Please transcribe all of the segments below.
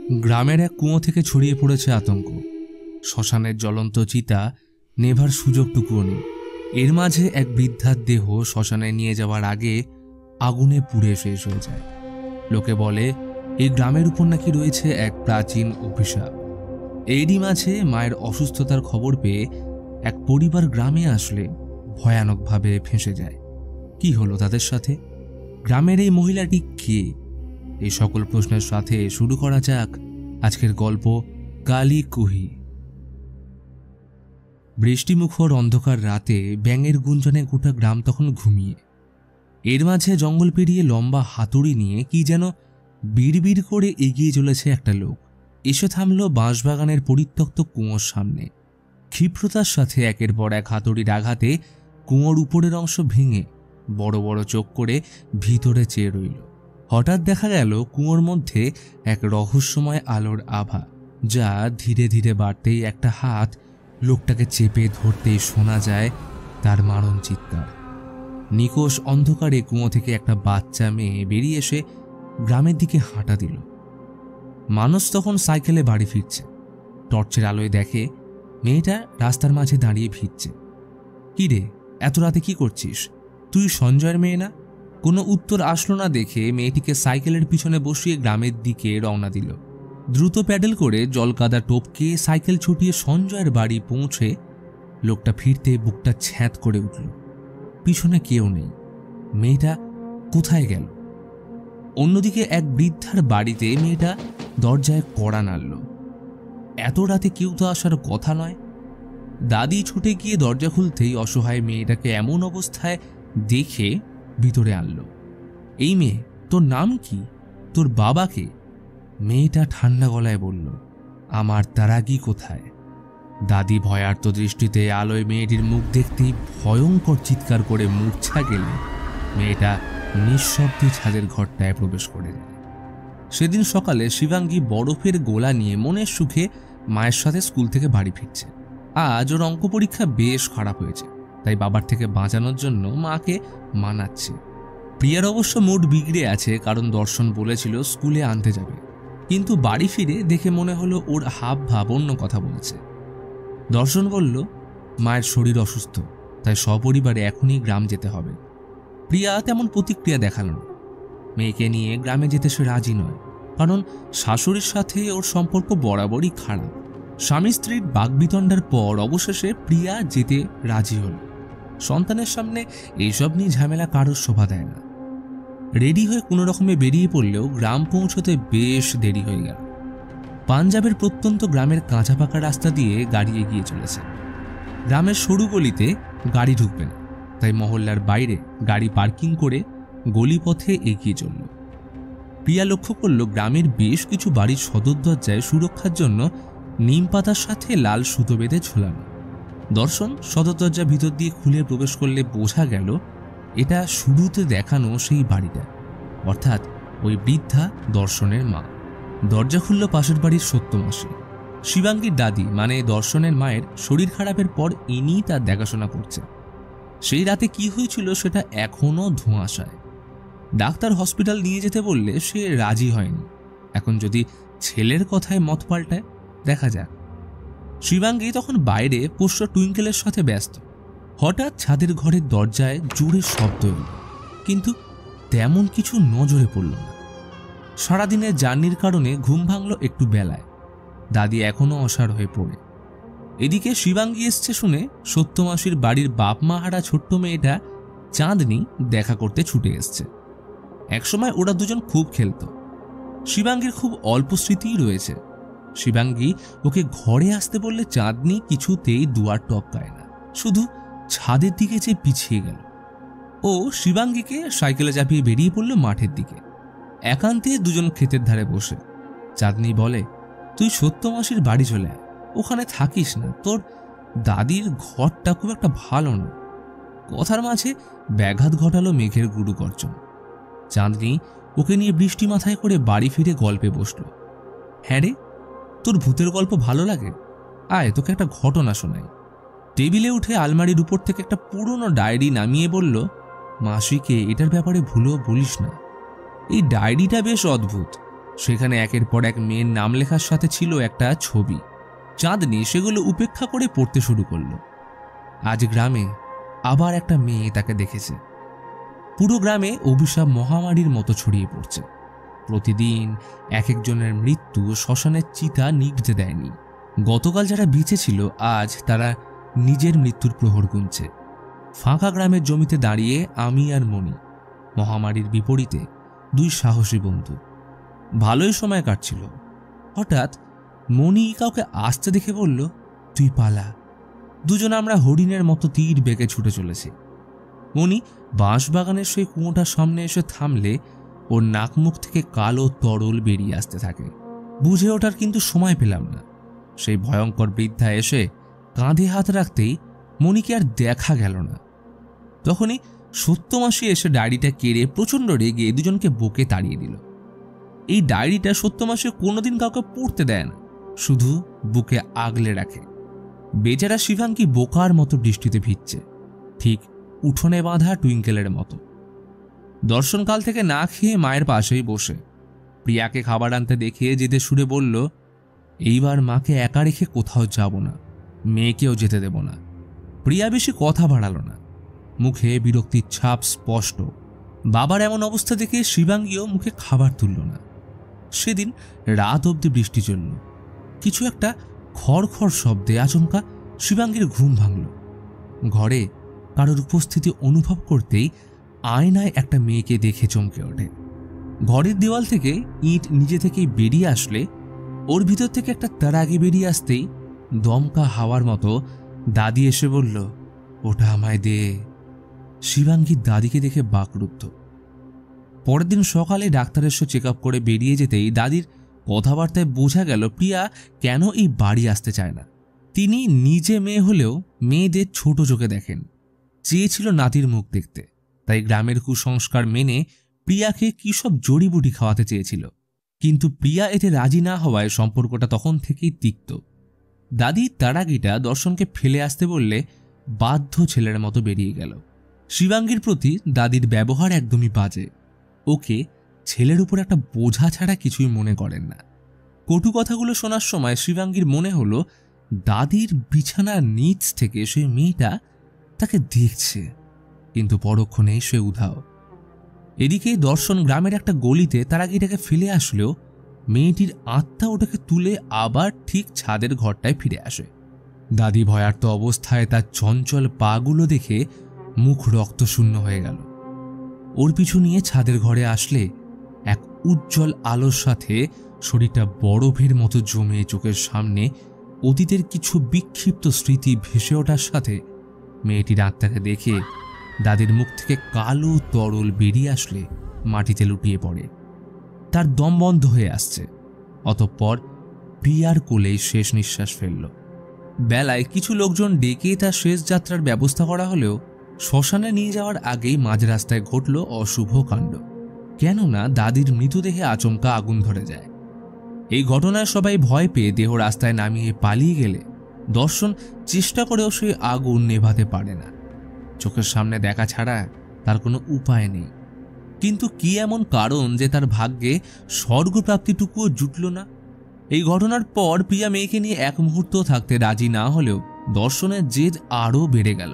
গ্রামের এক কুয়ো থেকে ছড়িয়ে পড়েছে আতঙ্ক। শ্মশানের জ্বলন্ত চিতা নেভার সুযোগটুকুও নেই। এর মাঝে এক বৃদ্ধার দেহ শ্মশানে নিয়ে যাওয়ার আগে আগুনে পুড়ে শেষ হয়ে যায়। লোকে বলে এই গ্রামের উপর নাকি রয়েছে এক প্রাচীন অভিশাপ। এরই মাঝে মায়ের অসুস্থতার খবর পেয়ে এক পরিবার গ্রামে আসলে ভয়ানকভাবে ফেঁসে যায়। কি হলো তাদের সাথে? গ্রামের এই মহিলাটি কে? এই সকল প্রশ্নের সাথে শুরু করা যাক আজকের গল্প কালী কুহি। বৃষ্টিমুখর অন্ধকার রাতে ব্যাঙের গুঞ্জনে গোটা গ্রাম তখন ঘুমিয়ে। এর মাঝে জঙ্গল পেরিয়ে লম্বা হাতুড়ি নিয়ে কি যেন বিড়বিড় করে এগিয়ে চলেছে একটা লোক। এসে থামল বাঁশবাগানের পরিত্যক্ত কুয়োর সামনে। ক্ষিপ্রতার সাথে একের পর এক হাতুড়ির আঘাতে কুয়োর উপরের অংশ ভেঙে বড় বড় চোখ করে ভিতরে চেয়ে রইল। হঠাৎ দেখা গেল কুয়োর মধ্যে এক রহস্যময় আলোর আভা, যা ধীরে ধীরে বাড়তেই একটা হাত লোকটাকে চেপে ধরতেই শোনা যায় তার মারণ চিৎকার। নিকোষ অন্ধকারে কুয়ো থেকে একটা বাচ্চা মেয়ে বেরিয়ে এসে গ্রামের দিকে হাঁটা দিল। মানুষ তখন সাইকেলে বাড়ি ফিরছে। টর্চের আলোয় দেখে মেয়েটা রাস্তার মাঝে দাঁড়িয়ে ভিজছে। কি রে, এত রাতে কি করছিস? তুই সঞ্জয়ের মেয়ে না? কোনো উত্তর আসলো না দেখে মেয়েটিকে সাইকেলের পিছনে বসিয়ে গ্রামের দিকে রওনা দিল। দ্রুত প্যাডেল করে জলকাদা টপকে সাইকেল ছুটিয়ে সঞ্জয়ের বাড়ি পৌঁছে লোকটা ফিরতে বুকটা ছ্যাঁত করে উঠল। পিছনে কেউ নেই। মেয়েটা কোথায় গেল? অন্যদিকে এক বৃদ্ধার বাড়িতে মেয়েটা দরজায় কড়া নাড়ল। এত রাতে কেউ তো আসার কথা নয়। দাদি ছুটে গিয়ে দরজা খুলতেই অসহায় মেয়েটাকে এমন অবস্থায় দেখে ভিতরে আনল। এই মেয়ে, তোর নাম কি? তোর বাবাকে? মেয়েটা ঠান্ডা গলায় বলল, আমার তারাগি কোথায়? দাদি ভয়ার্ত দৃষ্টিতে আলোয় মেয়েটির মুখ দেখতেই ভয়ঙ্কর চিৎকার করে মূর্ছা গেলে মেয়েটা নিঃশব্দে ছাদের ঘরটায় প্রবেশ করে যায়। সেদিন সকালে শিবাঙ্গী বরফের গোলা নিয়ে মনের সুখে মায়ের সাথে স্কুল থেকে বাড়ি ফিরছে। আজ ওর অঙ্ক পরীক্ষা বেশ খারাপ হয়েছে, তাই বাবার থেকে বাঁচানোর জন্য মাকে মানাচ্ছে। প্রিয়ার অবশ্য মুড বিগড়ে আছে, কারণ দর্শন বলেছিল স্কুলে আনতে যাবে, কিন্তু বাড়ি ফিরে দেখে মনে হলো ওর হাব ভাব অন্য কথা বলছে। দর্শন বলল মায়ের শরীর অসুস্থ, তাই সপরিবারে এখনই গ্রাম যেতে হবে। প্রিয়া তেমন প্রতিক্রিয়া দেখাল না। মেয়েকে নিয়ে গ্রামে যেতে সে রাজি নয়, কারণ শাশুড়ির সাথে ওর সম্পর্ক বরাবরই খারাপ। স্বামী স্ত্রীর বাগবিতণ্ডার পর অবশেষে প্রিয়া যেতে রাজি হল। সন্তানের সামনে এইসব নিয়ে ঝামেলা কারোর শোভা দেয় না। রেডি হয়ে কোনো রকমে বেরিয়ে পড়লেও গ্রাম পৌঁছতে বেশ দেরি হয়ে গেল। পাঞ্জাবের প্রত্যন্ত গ্রামের কাঁচা পাকা রাস্তা দিয়ে গাড়ি এগিয়ে চলেছে। গ্রামের সরু গলিতে গাড়ি ঢুকবে না, তাই মহল্লার বাইরে গাড়ি পার্কিং করে গলিপথে এগিয়ে চলল। প্রিয়া লক্ষ্য করল গ্রামের বেশ কিছু বাড়ির সদর দরজায় সুরক্ষার জন্য নিম পাতার সাথে লাল সুতো বেঁধে ঝোলানো। দর্শন সদর দরজা ভিতর দিয়ে খুলে প্রবেশ করলে বোঝা গেল এটা শুরুতে দেখানো সেই বাড়িটা, অর্থাৎ ওই বৃদ্ধা দর্শনের মা। দরজা খুলল পাশের বাড়ির সত্যমাসী, শিবাঙ্গীর দাদি, মানে দর্শনের মায়ের শরীর খারাপের পর ইনি তার দেখাশোনা করছেন। সেই রাতে কি হয়েছিল সেটা এখনো ধোঁয়াশায়। ডাক্তার হসপিটাল নিয়ে যেতে বললে সে রাজি হয়নি। এখন যদি ছেলের কথায় মত পাল্টায়, দেখা যাক। শিবাঙ্গী তখন বাইরে পোষ্য টুইঙ্কেলের সাথে ব্যস্ত। হঠাৎ ছাদের ঘরের দরজায় জোরে শব্দ এল, কিন্তু তেমন কিছু নজরে পড়ল না। সারাদিনের জার্নির কারণে ঘুম ভাঙল একটু বেলায়। দাদি এখনো অসাড় হয়ে পড়ে। এদিকে শিবাঙ্গী এসছে শুনে সত্যমাসির বাড়ির বাপ মা হারা ছোট্ট মেয়েটা চাঁদনি দেখা করতে ছুটে এসছে। একসময় ওরা দুজন খুব খেলত। শিবাঙ্গীর খুব অল্প স্মৃতিই রয়েছে। শিবাঙ্গী ওকে ঘরে আসতে বললে চাঁদনি কিছুতেই দুয়ার টপকায় না, শুধু ছাদের দিকে চেয়ে পিছিয়ে গেল। ও শিবাঙ্গীকে সাইকেলে চাপিয়ে বেরিয়ে পড়ল মাঠের দিকে। একান্তে দুজন ক্ষেতের ধারে বসে। চাঁদনি বলে, তুই সত্যমাসির বাড়ি চলে আয়, ওখানে থাকিস না, তোর দাদির ঘরটা খুব একটা ভালো না। কথার মাঝে ব্যাঘাত ঘটালো মেঘের গুরু গর্জন। চাঁদনি ওকে নিয়ে বৃষ্টি মাথায় করে বাড়ি ফিরে গল্পে বসল। হ্যাঁ রে, তোর ভূতের গল্প ভালো লাগে? আয়, তোকে একটা ঘটনা শোনাই। টেবিলে উঠে আলমারির উপর থেকে একটা পুরনো ডায়েরি নামিয়ে বলল, মাসিকে এটার ব্যাপারে ভুলেও বলিস না। এই ডায়েরিটা বেশ অদ্ভুত। সেখানে একের পর এক মেয়ের নাম লেখার সাথে ছিল একটা ছবি। চাঁদনি সেগুলো উপেক্ষা করে পড়তে শুরু করলো। আজ গ্রামে আবার একটা মেয়ে তাকে দেখেছে। পুরো গ্রামে অভিশাপ মহামারীর মতো ছড়িয়ে পড়ছে। প্রতিদিন এক একজনের মৃত্যু শ্মশানের চিতা নিভতে দেয়নি। গতকাল যারা বেঁচে ছিল আজ তারা নিজের মৃত্যুর প্রহর গুনছে। ফাঁকা গ্রামের জমিতে দাঁড়িয়ে আমি আর মণি, মহামারীর বিপরীতে দুই সাহসী বন্ধু। ভালোই সময় কাটছিল। হঠাৎ মণি কাউকে আসতে দেখে বলল, তুই পালা। দুজন আমরা হরিণের মতো তীর বেগে ছুটে চলেছি। মণি বাঁশবাগানের সেই কুয়োটার সামনে এসে থামলে ওর নাকমুখ থেকে কালো তরল বেরিয়ে আসতে থাকে। বুঝে ওঠার কিন্তু সময় পেলাম না। সেই ভয়ঙ্কর বৃদ্ধা এসে কাঁধে হাত রাখতেই মণিকে আর দেখা গেল না। তখনই সত্যমাসী এসে ডায়েরিটা কেড়ে প্রচণ্ড রেগে দুজনকে বুকে তাড়িয়ে দিল। এই ডায়েরিটা সত্যমাসী কোনোদিন কাউকে পড়তে দেয় না, শুধু বুকে আগলে রাখে। বেচারা শিবাঙ্গী বোকার মতো দৃষ্টিতে ভিজছে, ঠিক উঠোনে বাঁধা টুইঙ্কেলের মতো। দর্শনকাল থেকে না খেয়ে মায়ের পাশেই বসে প্রিয়াকে খাবার আনতে দেখে যেতে সুরে বলল, এইবার মাকে একা রেখে কোথাও যাব না, মেয়েকেও যেতে দেব না। প্রিয়া বেশি কথা বাড়ালো না, মুখে বিরক্তির ছাপ স্পষ্ট। বাবার এমন অবস্থা দেখে শিবাঙ্গীও মুখে খাবার তুলল না। সেদিন রাত অবধি বৃষ্টি চলল। কিছু একটা খড়খড় শব্দে আচমকা শিবাঙ্গীর ঘুম ভাঙল। ঘরে কারোর উপস্থিতি অনুভব করতেই আয়নায় একটা মেয়েকে দেখে চমকে ওঠে। ঘরের দেওয়াল থেকে ইট নিজে থেকেই বেরিয়ে আসলে ওর ভিতর থেকে একটা তারাগি বেরিয়ে আসতেই দমকা হাওয়ার মতো দাদি এসে বলল, ওটা আমায় দে। শিবাঙ্গীর দাদিকে দেখে বাকরুদ্ধ। পরের দিন সকালে ডাক্তারের সঙ্গে চেক আপ করে বেরিয়ে যেতেই দাদির কথাবার্তায় বোঝা গেল প্রিয়া কেন এই বাড়ি আসতে চায় না। তিনি নিজে মেয়ে হলেও মেয়েদের ছোট চোখে দেখেন, চেয়েছিল নাতির মুখ দেখতে। তাই গ্রামের কুসংস্কার মেনে প্রিয়াকে কি সব জড়িবুটি খাওয়াতে চেয়েছিল। কিন্তু প্রিয়া এতে রাজি না হওয়ায় সম্পর্কটা তখন থেকেই তিক্ত। দাদি তারাগিটা দর্শনকে ফেলে আসতে বললে বাধ্য ছেলের মতো বেরিয়ে গেল। শিবাঙ্গীর প্রতি দাদির ব্যবহার একদমই বাজে। ওকে ছেলের উপর একটা বোঝা ছাড়া কিছুই মনে করেন না। কটু কথাগুলো শোনার সময় শিবাঙ্গীর মনে হলো দাদির বিছানার নিচ থেকে সে মেয়েটা তাকে দেখছে, কিন্তু পরক্ষণেই সে উধাও। এদিকে দর্শন গ্রামের একটা গলিতে তারাগিটাকে ফেলে আসলেও মেয়েটির আত্মা ওটাকে তুলে আবার ঠিক ছাদের ঘরটায় ফিরে আসে। দাদি ভয়ার্ত অবস্থায় তার চঞ্চল পাগুলো দেখে মুখ রক্তশূন্য হয়ে গেল। ওর পিছু নিয়ে ছাদের ঘরে আসলে এক উজ্জ্বল আলোর সাথে শরীরটা বরফের মতো জমে চোখের সামনে অতীতের কিছু বিক্ষিপ্ত স্মৃতি ভেসে ওঠার সাথে মেয়েটির আত্মাকে দেখে দাদির মুখ থেকে কালো তরল বেরিয়ে আসলে মাটিতে লুটিয়ে পড়ে। তার দম বন্ধ হয়ে আসছে। অতঃপর প্রিয়ার কোলেই শেষ নিঃশ্বাস ফেলল। বেলায় কিছু লোকজন ডেকে তার শেষ যাত্রার ব্যবস্থা করা হলেও শ্মশানে নিয়ে যাওয়ার আগেই মাঝ রাস্তায় ঘটল অশুভ কাণ্ড। কেননা দাদির মৃতদেহে আচমকা আগুন ধরে যায়। এই ঘটনায় সবাই ভয় পেয়ে দেহ রাস্তায় নামিয়ে পালিয়ে গেলে দর্শন চেষ্টা করেও সেই আগুন নেভাতে পারে না। চোখের সামনে দেখা ছাড়া তার কোনো উপায় নেই। কিন্তু কি এমন কারণ যে তার ভাগ্যে স্বর্গপ্রাপ্তিটুকুও জুটল না? এই ঘটনার পর প্রিয়া মেয়েকে নিয়ে এক মুহূর্ত থাকতে রাজি না হলেও দর্শনের জেদ আরও বেড়ে গেল।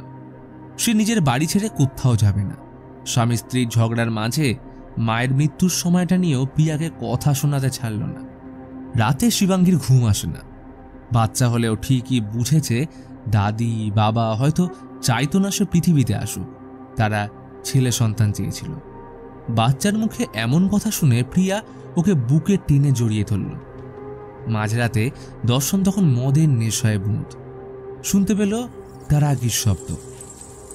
সে নিজের বাড়ি ছেড়ে কোথাও যাবে না। স্বামী স্ত্রীর ঝগড়ার মাঝে মায়ের মৃত্যুর সময়টা নিয়েও প্রিয়াকে কথা শোনাতে ছাড়ল না। রাতে শিবাঙ্গীর ঘুম আসে না। বাচ্চা হলেও ঠিকই বুঝেছে দাদি বাবা হয়তো চাইতো না সে পৃথিবীতে আসুক, তারা ছেলে সন্তান চেয়েছিল। বাচ্চার মুখে এমন কথা শুনে প্রিয়া ওকে বুকে টেনে জড়িয়ে ধরল। মাঝরাতে দর্শন তখন মদের নেশায় বুঁদ। শুনতে পেল তারাগির শব্দ।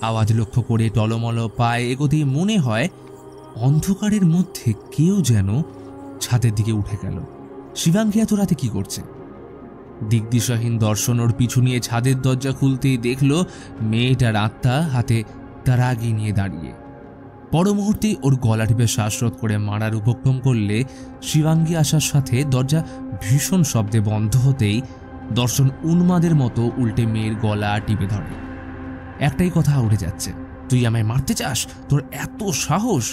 আওয়াজ লক্ষ্য করে টলমল পায়ে এগোতেই মনে হয় অন্ধকারের মধ্যে কেউ যেন ছাদের দিকে উঠে গেল। শিবাঙ্গী এত রাতে কি করছে? দিকদিশাহীন দর্শন ওর পিছু নিয়ে ছাদের দরজা খুলতেই দেখল মেয়েটার আত্মা হাতে তারাগি নিয়ে দাঁড়িয়ে। পর মুহূর্তেই ওর গলা টিপে শ্বাসরোধ করে মারার উপক্রম করলে শিবাঙ্গী আসার সাথে দরজা ভীষণ শব্দে বন্ধ হতেই দর্শন উন্মাদের মতো উল্টে মেয়ের গলা টিপে ধরে। একটাই কথা উঠে যাচ্ছে, তুই আমায় মারতে চাস? তোর এত সাহস?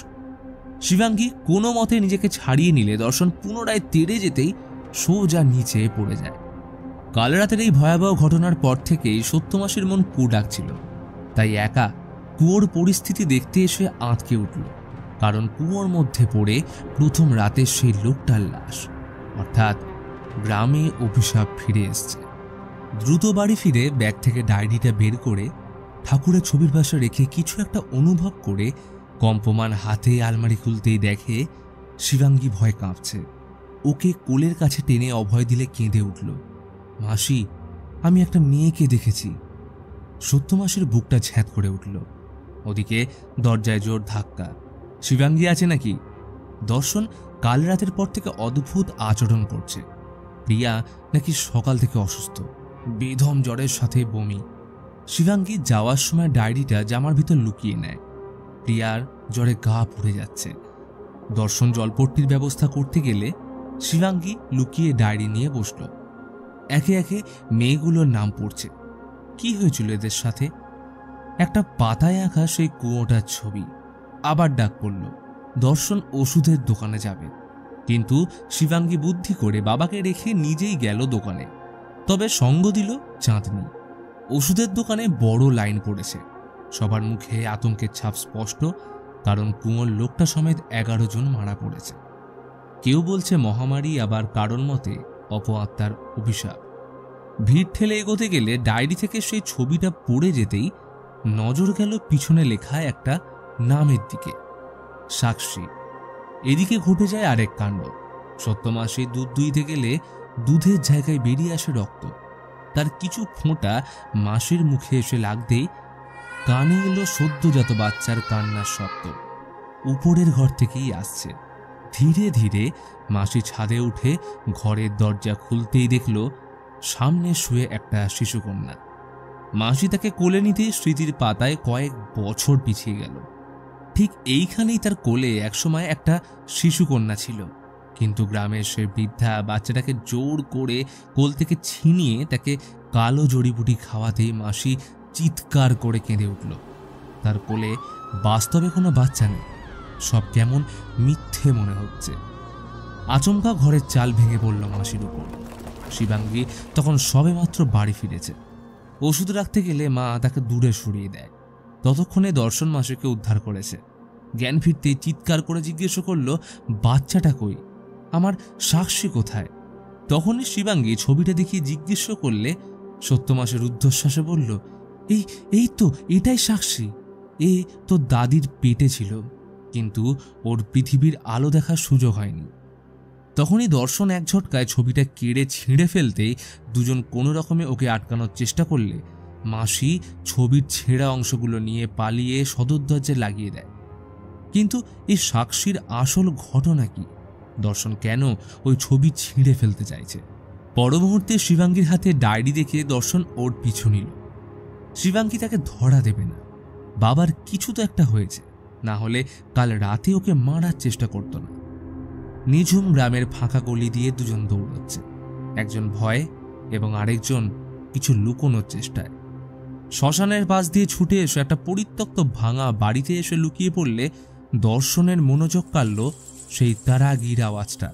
শিবাঙ্গী কোনো মতে নিজেকে ছাড়িয়ে নিলে দর্শন পুনরায় তেড়ে যেতেই সোজা নিচে পড়ে যায়। কাল রাতের এই ভয়াবহ ঘটনার পর থেকেই সত্যমাসীর মন কু ডাকছিল। তাই একা কুয়োর পরিস্থিতি দেখতে এসে আঁতকে উঠল, কারণ কুয়োর মধ্যে পড়ে প্রথম রাতে সেই লোকটার লাশ, অর্থাৎ গ্রামে অভিশাপ ফিরে এসছে। দ্রুত বাড়ি ফিরে ব্যাগ থেকে ডায়েরিটা বের করে ঠাকুরের ছবির পাশে রেখে কিছু একটা অনুভব করে কম্পমান হাতে আলমারি খুলতেই দেখে শিবাঙ্গী ভয় কাঁপছে। ওকে কোলের কাছে টেনে অভয় দিলে কেঁদে উঠল, মাসি, আমি একটা মেয়েকে দেখেছি। সত্যমাসের বুকটা ঝ্যাঁত করে উঠল। ওদিকে দরজায় জোর ধাক্কা। শিবাঙ্গী আছে নাকি? দর্শন কাল রাতের পর থেকে অদ্ভুত আচরণ করছে। প্রিয়া নাকি সকাল থেকে অসুস্থ, বেদম জ্বরের সাথে বমি। শিবাঙ্গী যাওয়ার সময় ডায়েরিটা জামার ভিতর লুকিয়ে নেয়। প্রিয়ার জ্বরে গা পুড়ে যাচ্ছে। দর্শন জলপট্টির ব্যবস্থা করতে গেলে শিবাঙ্গী লুকিয়ে ডায়েরি নিয়ে বসল। একে একে মেয়েগুলোর নাম পড়ছে। কি হয়েছিল এদের সাথে? একটা পাতায় আঁকা সেই কুয়োটার ছবি। আবার ডাক পড়ল, দর্শন ওষুধের দোকানে যাবে, কিন্তু শিবাঙ্গী বুদ্ধি করে বাবাকে রেখে নিজেই গেল দোকানে। তবে সঙ্গ দিল চাঁদনি। ওষুধের দোকানে বড় লাইন পড়েছে। সবার মুখে আতঙ্কের ছাপ স্পষ্ট, কারণ কুয়োর লোকটা সমেত 11 জন মারা পড়েছে। কেউ বলছে মহামারী, আবার কারণ মতে অপআত্মার অভিশাপ। ভিড় ঠেলে এগোতে গেলে ডায়েরি থেকে সেই ছবিটা পড়ে যেতেই নজর গেল পিছনে লেখা একটা নামের দিকে, সাক্ষী। এদিকে ঘটে যায় আরেক কাণ্ড। সত্যমাসে দুধ দুইতে গেলে দুধের জায়গায় বেরিয়ে আসে রক্ত। তার কিছু ফোঁটা মাসির মুখে এসে লাগতেই কানে এলো সদ্যজাত বাচ্চার কান্নার শব্দ। উপরের ঘর থেকেই আসছে। ধীরে ধীরে মাসি ছাদে উঠে ঘরের দরজা খুলতেই দেখল সামনে শুয়ে একটা শিশুকন্যা। মাসি তাকে কোলে নিতে স্মৃতির পাতায় কয়েক বছর পিছিয়ে গেল। ঠিক এইখানেই তার কোলে একসময় একটা শিশুকন্যা ছিল, কিন্তু গ্রামের সে বৃদ্ধা বাচ্চাটাকে জোর করে কোল থেকে ছিনিয়ে তাকে কালো জড়িবুটি খাওয়াতেই মাসি চিৎকার করে কেঁদে উঠল। তার কোলে বাস্তবে কোনো বাচ্চা নেই, সব কেমন মিথ্যে মনে হচ্ছে। আচমকা ঘরের চাল ভেঙে পড়ল মাসির উপর। শিবাঙ্গী তখন সবেমাত্র বাড়ি ফিরেছে। ওষুধ রাখতে গেলে মা তাকে দূরে সরিয়ে দেয়। ততক্ষণে দর্শন মাসিকে উদ্ধার করেছে। জ্ঞান ফিরতেই চিৎকার করে জিজ্ঞেস করল, বাচ্চাটা কই? আমার সাক্ষী কোথায়? তখনই শিবাঙ্গী ছবিটা দেখিয়ে জিজ্ঞেস করলে সত্যমাসের রুদ্ধশ্বাসে বলল, এই তো, এটাই সাক্ষী। এ তো দাদির পেটে ছিল, কিন্তু ওর পৃথিবীর আলো দেখার সুযোগ হয়নি। তখনই দর্শন এক ঝটকায় ছবিটা কেড়ে ছিঁড়ে ফেলতেই দুজন কোনো রকমে ওকে আটকানোর চেষ্টা করলে মাসি ছবির ছেঁড়া অংশগুলো নিয়ে পালিয়ে সদর দরজায় লাগিয়ে দেয়। কিন্তু এই সাক্ষীর আসল ঘটনা কি? দর্শন কেন ওই ছবি ছিঁড়ে ফেলতে চাইছে? পর মুহূর্তে শিবাঙ্গীর হাতে ডায়েরি দেখে দর্শন ওর পিছু নিল। শিবাঙ্গী তাকে ধরা দেবে না। বাবার কিছু তো একটা হয়েছে, না হলে কাল রাতে ওকে মারার চেষ্টা করত না। নিঝুম গ্রামের ফাঁকা গলি দিয়ে দুজন দৌড়াচ্ছে, একজন ভয়ে এবং আরেকজন কিছু লুকোনোর চেষ্টায়। শ্মশানের পাশ দিয়ে ছুটে এসে একটা পরিত্যক্ত ভাঙা বাড়িতে এসে লুকিয়ে পড়লে দর্শনের মনোযোগ কাড়ল সেই তারাগির আওয়াজটা।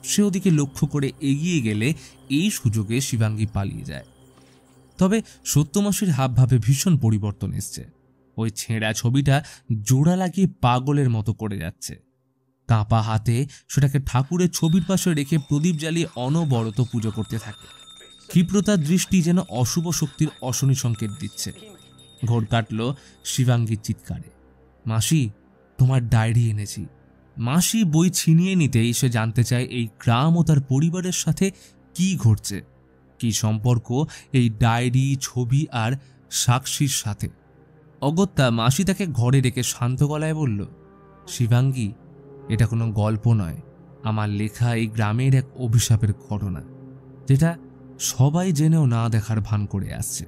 সে ওদিকে লক্ষ্য করে এগিয়ে গেলে এই সুযোগে শিবাঙ্গী পালিয়ে যায়। তবে সত্যমাসীর হাবভাবে ভীষণ পরিবর্তন এসছে। ওই ছেঁড়া ছবিটা জোড়া লাগিয়ে পাগলের মতো করে যাচ্ছে। কাঁপা হাতে সেটাকে ঠাকুরের ছবির পাশে রেখে প্রদীপ জ্বালিয়ে অনবরত পুজো করতে থাকে। ক্ষিপ্রতার দৃষ্টি যেন অশুভ শক্তির অশনি সংকেত দিচ্ছে। ঘোর কাটল শিবাঙ্গীর চিৎকারে, মাসি, তোমার ডায়েরি এনেছি। মাসি বই ছিনিয়ে নিতেই সে জানতে চায় এই গ্রাম ও তার পরিবারের সাথে কি ঘটছে, কি সম্পর্ক এই ডায়েরি, ছবি আর সাক্ষীর সাথে। অগত্যা মাসি তাকে ঘরে রেখে শান্ত গলায় বলল, শিবাঙ্গী, এটা কোনো গল্প নয়, আমার লেখা এই গ্রামের এক অভিশাপের ঘটনা, যেটা সবাই জেনেও না দেখার ভান করে আসছে।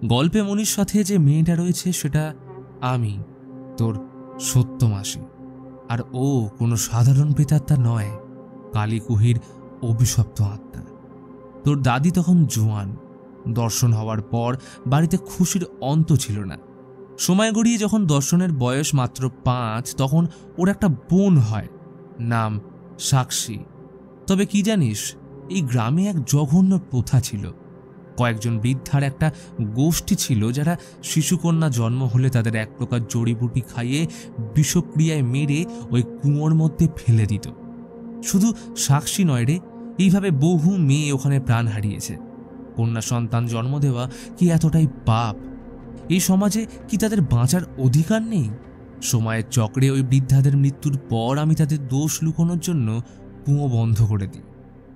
গল্পে মনির সাথে যে মেয়েটা রয়েছে সেটা আমি, তোর সত্যমাসি। আর ও কোনো সাধারণ প্রেতাত্মা নয়, কালীকুহির অভিশপ্ত আত্মা। তোর দাদি তখন জোয়ান। দর্শন হওয়ার পর বাড়িতে খুশির অন্ত ছিল না। সময় গড়িয়ে যখন দর্শনের বয়স মাত্র 5, তখন ওর একটা বোন হয়, নাম সাক্ষী। তবে কি জানিস, এই গ্রামে এক জঘন্য প্রথা ছিল। কয়েকজন বৃদ্ধার একটা গোষ্ঠী ছিল যারা শিশুকন্যা জন্ম হলে তাদের এক প্রকার জড়িবুটি খাইয়ে বিষক্রিয়ায় মেরে ওই কুয়োর মধ্যে ফেলে দিত। শুধু সাক্ষী নয় রে, এইভাবে বহু মেয়ে ওখানে প্রাণ হারিয়েছে। কন্যা সন্তান জন্ম দেওয়া কি এতটাই পাপ? এই সমাজে কি তাদের বাঁচার অধিকার নেই? সময়ের চক্রে ওই বৃদ্ধাদের মৃত্যুর পর আমি তাদের দোষ লুকোনোর জন্য কুয়ো বন্ধ করে দিই।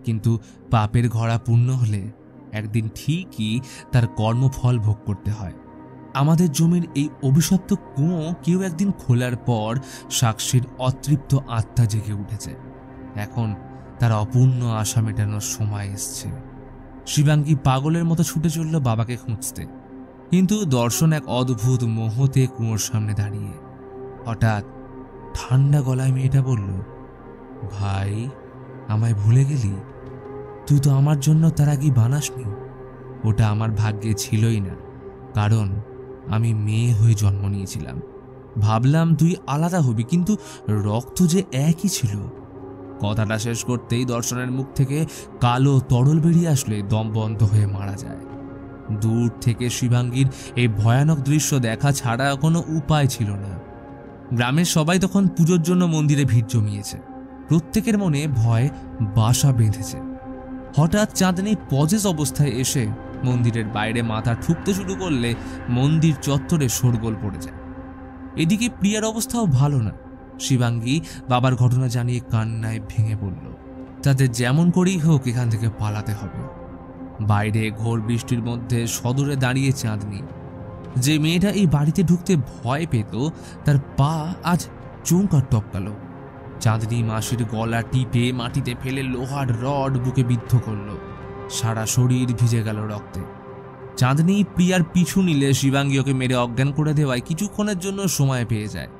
কিন্তু পাপের ঘড়া পূর্ণ হলে একদিন ঠিকই তার কর্মফল ভোগ করতে হয়। আমাদের জমির এই অভিশপ্ত কুয়ো কেউ একদিন খোলার পর সাক্ষীর অতৃপ্ত আত্মা জেগে উঠেছে। এখন তার অপূর্ণ আশা মেটানোর সময় এসছে। শিবাঙ্গী পাগলের মতো ছুটে চলল বাবাকে খুঁজতে, কিন্তু দর্শন এক অদ্ভুত মোহতে কুয়োর সামনে দাঁড়িয়ে। হঠাৎ ঠান্ডা গলায় মেয়েটা বলল, ভাই, আমায় ভুলে গেলি? তুই তো আমার জন্য তার আগে বানাসনি। ওটা আমার ভাগ্যে ছিলই না, কারণ আমি মেয়ে হয়ে জন্ম নিয়েছিলাম। ভাবলাম তুই আলাদা হবি, কিন্তু রক্ত যে একই ছিল। কথাটা শেষ করতেই দর্শনের মুখ থেকে কালো তরল বেরিয়ে আসলে দম বন্ধ হয়ে মারা যায়। দূর থেকে শিবাঙ্গীর এই ভয়ানক দৃশ্য দেখা ছাড়া কোনো উপায় ছিল না। গ্রামের সবাই তখন পুজোর জন্য মন্দিরে ভিড় জমিয়েছে। প্রত্যেকের মনে ভয় বাসা বেঁধেছে। হঠাৎ চাঁদনী পজেস অবস্থায় এসে মন্দিরের বাইরে মাথা ঠুকতে শুরু করলে মন্দির চত্বরে শোরগোল পড়ে যায়। এদিকে প্রিয়ার অবস্থাও ভালো না। শিবাঙ্গী বাবার ঘটনা জানিয়ে কান্নায় ভেঙে পড়ল। তাদের যেমন করেই হোক এখান থেকে পালাতে হবে। বাইরে ঘোর বৃষ্টির মধ্যে সদরে দাঁড়িয়ে চাঁদনী। যে মেয়েটা এই বাড়িতে ঢুকতে ভয় পেত, তার পা আজ চৌকার টপকাল। চাঁদনী মাসির গলা টিপে মাটিতে ফেলে লোহার রড বুকে বিদ্ধ করল। সারা শরীর ভিজে গেল রক্তে। চাঁদনী প্রিয়ার পিছু নিলে শিবাঙ্গী ওকে মেরে অজ্ঞান করে দেওয়ায় কিছুক্ষণের জন্য সময় পেয়ে যায়।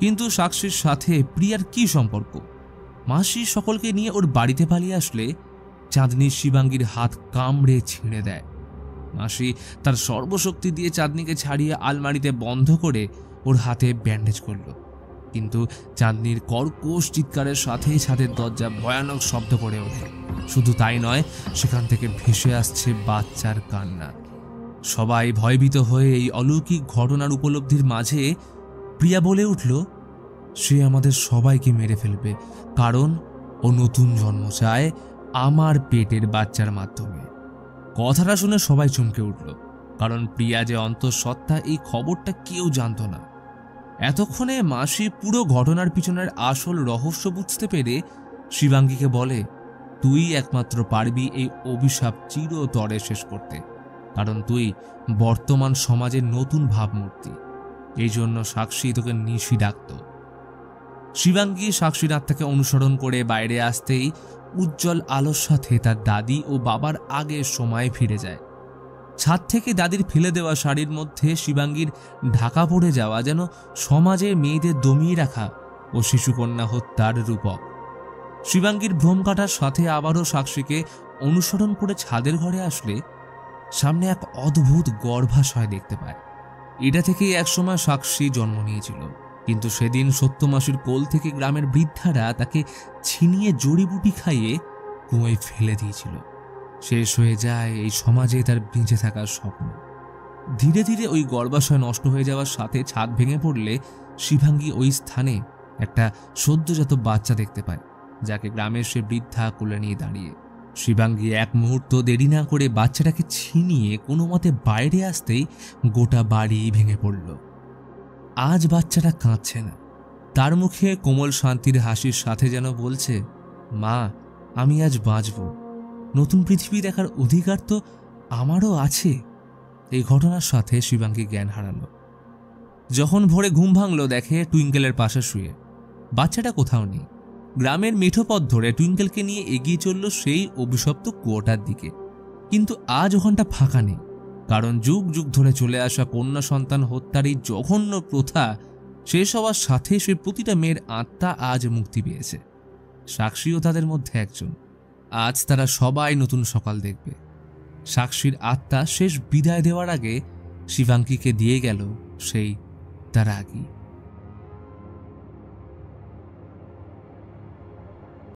কিন্তু সাক্ষীর সাথে প্রিয়ার কি সম্পর্ক? মাসি সকলকে নিয়ে ওর বাড়িতে পালিয়ে আসলে চাঁদনী শিবাঙ্গীর হাত কামড়ে ছিঁড়ে দেয়। মাসি তার সর্বশক্তি দিয়ে চাঁদনীকে ছাড়িয়ে আলমারিতে বন্ধ করে ওর হাতে ব্যান্ডেজ করল। কিন্তু চাঁদনীর কর্কশ চিৎকারের সাথেই ছাদের দরজা ভয়ানক শব্দ করে ওঠে। শুধু তাই নয়, সেখান থেকে ভেসে আসছে বাচ্চার কান্না। সবাই ভয়ভীত হয়ে এই অলৌকিক ঘটনার উপলব্ধির মাঝে প্রিয়া বলে উঠল, সে আমাদের সবাইকে মেরে ফেলবে, কারণ ও নতুন জন্ম চায় আমার পেটের বাচ্চার মাধ্যমে। কথাটা শুনে সবাই চমকে উঠল, কারণ প্রিয়া যে অন্তঃসত্ত্বা এই খবরটা কেউ জানত না। এতক্ষণে মাসি পুরো ঘটনার পিছনের আসল রহস্য বুঝতে পেরে শিবাঙ্গীকে বলে, তুই একমাত্র পারবি এই অভিশাপ চিরতরে শেষ করতে, কারণ তুই বর্তমান সমাজের নতুন ভাবমূর্তি। এই জন্য সাক্ষী তোকে নিশি ডাকত। শিবাঙ্গী সাক্ষীর আত্মাকে অনুসরণ করে বাইরে আসতেই উজ্জ্বল আলোর সাথে তার দাদি ও বাবার আগের সময় ফিরে যায়। ছাদ থেকে দাদির ফেলে দেওয়া শাড়ির মধ্যে শিবাঙ্গীর ঢাকা পড়ে যাওয়া যেন সমাজে মেয়েদের দমিয়ে রাখা ও শিশুকন্যা হত্যার রূপক। শিবাঙ্গীর ভ্রম কাটার সাথে আবারও সাক্ষীকে অনুসরণ করে ছাদের ঘরে আসলে সামনে এক অদ্ভুত গর্ভাশয় দেখতে পায়। এটা থেকেই একসময় সাক্ষী জন্ম নিয়েছিল, কিন্তু সেদিন সত্যমাসির কোল থেকে গ্রামের বৃদ্ধারা তাকে ছিনিয়ে জড়িবুটি খাইয়ে কুয়োয় ফেলে দিয়েছিল। শেষ হয়ে যায় এই সমাজে তার বেঁচে থাকার স্বপ্ন। ধীরে ধীরে ওই গর্ভাশয় নষ্ট হয়ে যাওয়ার সাথে ছাদ ভেঙে পড়লে শিবাঙ্গী ওই স্থানে একটা সদ্যজাত বাচ্চা দেখতে পায়, যাকে গ্রামের সে বৃদ্ধা কোলে নিয়ে দাঁড়িয়ে। শিবাঙ্গী এক মুহূর্ত দেরি না করে বাচ্চাটাকে ছিনিয়ে কোনো মতে বাইরে আসতেই গোটা বাড়ি ভেঙে পড়ল। আজ বাচ্চাটা কাঁদছে না, তার মুখে কোমল শান্তির হাসির সাথে যেন বলছে, মা, আমি আজ বাঁচব, নতুন পৃথিবী দেখার অধিকার তো আমারও আছে। এই ঘটনার সাথে শিবাঙ্গী জ্ঞান হারালো। যখন ভোরে ঘুম ভাঙল, দেখে টুইঙ্কেলের পাশে শুয়ে। বাচ্চাটা কোথাও নেই। গ্রামের মেঠো পথ ধরে টুইঙ্কেলকে নিয়ে এগিয়ে চলল সেই অভিশপ্ত কুয়োটার দিকে। কিন্তু আজ ওখানটা ফাঁকা নেই, কারণ যুগ যুগ ধরে চলে আসা কন্যা সন্তান হত্যার এই জঘন্য প্রথা শেষ হওয়ার সাথে সে প্রতিটা মেয়ের আত্মা আজ মুক্তি পেয়েছে। সাক্ষীও তাদের মধ্যে একজন। আজ তারা সবাই নতুন সকাল দেখবে। সাক্ষীর আত্মা শেষ বিদায় দেওয়ার আগে শিবাঙ্গীকে দিয়ে গেল সেই তার আগেই।